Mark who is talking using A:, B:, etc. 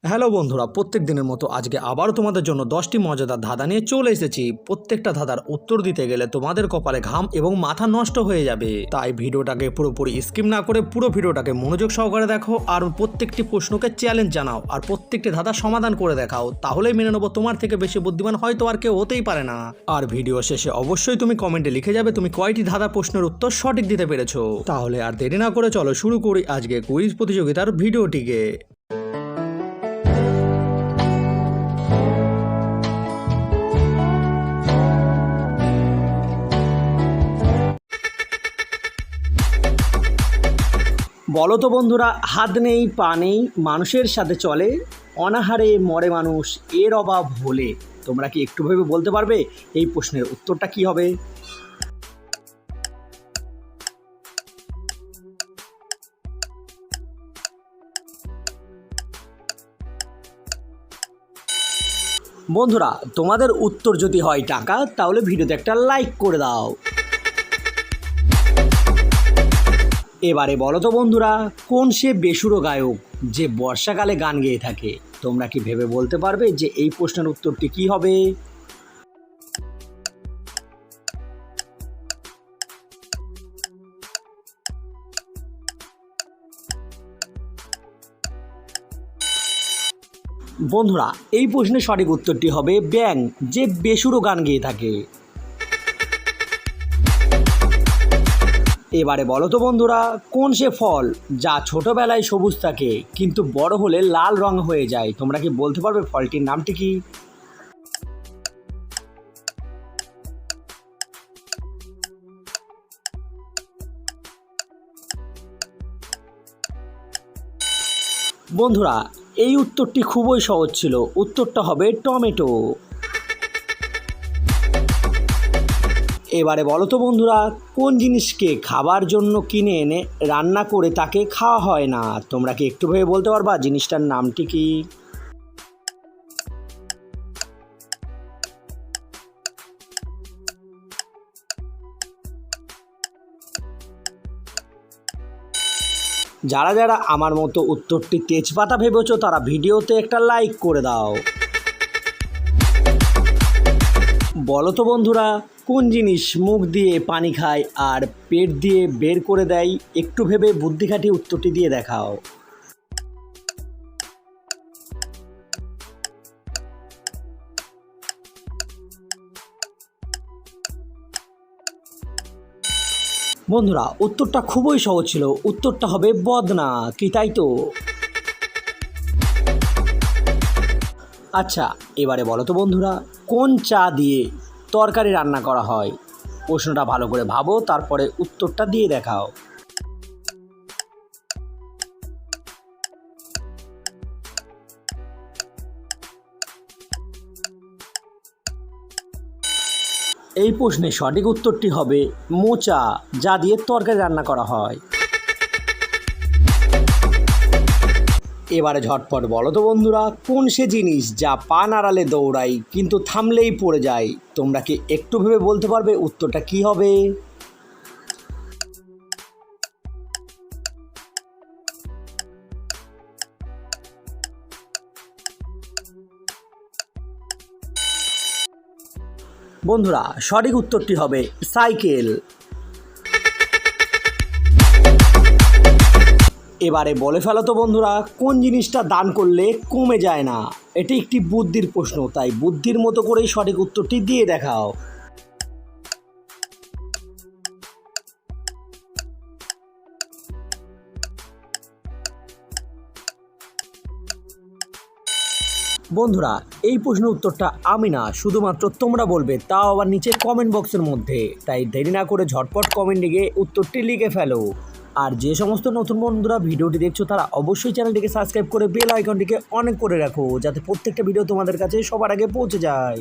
A: Hello বন্ধুরা, প্রত্যেক দিনের মতো আজকে আবারও তোমাদের জন্য 10টি মজাদার ধাঁধা নিয়ে চলে এসেছি। প্রত্যেকটা ধাঁধার উত্তর দিতে গেলে তোমাদের কপালে ঘাম এবং মাথা নষ্ট হয়ে যাবে, তাই ভিডিওটাকে পুরোপুরি স্কিপ না করে পুরো ভিডিওটাকে মনোযোগ সহকারে দেখো আর প্রত্যেকটি প্রশ্নকে চ্যালেঞ্জ জানাও আর প্রত্যেকটি ধাঁধা সমাধান করে দেখাও, তাহলেই মেনে নেবো তোমার থেকে বেশি বুদ্ধিমান হয়তো আর কেউ হতেই পারে না। আর ভিডিও শেষে অবশ্যই তুমি কমেন্টে লিখে যাবে তুমি কয়টি ধাঁধা প্রশ্নের উত্তর সঠিক দিতে পেরেছো। তাহলে আর দেরি না করে চলো শুরু করি আজকে কুইজ প্রতিযোগিতার ভিডিওটিকে। বলো তো বন্ধুরা, হাত নেই পা নেই মানুষের সাথে চলে, অনাহারে মরে মানুষ এর অভাব হলে। তোমরা কি একটু ভেবে বলতে পারবে এই প্রশ্নের উত্তরটা কি হবে? বন্ধুরা, তোমাদের উত্তর যদি হয় টাকা, তাহলে ভিডিওতে একটা লাইক করে দাও। এবারে বলো তো বন্ধুরা, কোন সে বেসুরো গায়ক যে বর্ষাকালে গান গেয়ে থাকে? তোমরা কি ভেবে বলতে পারবে যে এই প্রশ্নের উত্তরটি কি হবে? বন্ধুরা, এই প্রশ্নের সঠিক উত্তরটি হবে ব্যাঙ, যে বেসুরো গান গেয়ে থাকে। এবারে বলো তো বন্ধুরা, কোন সে ফল যা ছোটবেলায় সবুজ থাকে কিন্তু বড় হলে লাল রং হয়ে যায়? তোমরা কি বলতে পারবে ফলটির নামটি কি? বন্ধুরা, এই উত্তরটি খুবই সহজ ছিল, উত্তরটা হবে টমেটো। এবারে বলো তো বন্ধুরা, কোন জিনিসকে খাবার জন্য কিনে এনে রান্না করে তাকে খাওয়া হয় না? তোমরা কি একটু ভেবে বলতে পারবা জিনিসটার নামটি কি? যারা যারা আমার মতো উত্তরটি তেজপাতা ভেবেছো তারা ভিডিওতে একটা লাইক করে দাও। বলো তো বন্ধুরা, কোন জিনিস মুখ দিয়ে পানি খায় আর পেট দিয়ে বের করে দেয়? একটু ভেবে বুদ্ধি খাটিয়ে উত্তরটি দিয়ে দেখাও। বন্ধুরা, উত্তরটা খুবই সহজ ছিল, উত্তরটা হবে বদনা। কি তাই তো? আচ্ছা, এবারে বলো তো বন্ধুরা, কোন চা দিয়ে তরকারি রান্না করা হয়? প্রশ্নটা ভালো করে ভাবো, তারপরে উত্তরটা দিয়ে দেখাও। এই প্রশ্নের সঠিক উত্তরটি হবে মোচা, যা দিয়ে তরকারি রান্না করা হয়। এবারে ঝটপট বলো তো বন্ধুরা, কোন সে জিনিস যা পা নাড়ালে দৌড়াই কিন্তু থামলেই পড়ে যায়? তোমরা কি একটু ভেবে বলতে পারবে উত্তরটা কি হবে? বন্ধুরা, সঠিক উত্তরটি হবে সাইকেল। এবারে বলে ফেলো তো বন্ধুরা, কোন জিনিসটা দান করলে কমে যায় না? এটি একটি বুদ্ধির প্রশ্ন, তাই বুদ্ধির মতো করেই সঠিক উত্তরটি দিয়ে দেখাও। বন্ধুরা, এই প্রশ্নের উত্তরটা আমি না, শুধুমাত্র তোমরা বলবে, তাও আবার নিচে কমেন্ট বক্সের মধ্যে। তাই দেরি না করে ঝটপট কমেন্ট লিখে উত্তরটি লিখে ফেলো। আর যে সমস্ত নতুন বন্ধুরা ভিডিওটি দেখছো তারা অবশ্যই চ্যানেলটিকে সাবস্ক্রাইব করে বেল আইকনটিকে অন করে রাখো, যাতে প্রত্যেকটা ভিডিও তোমাদের কাছে সবার আগে পৌঁছে যায়।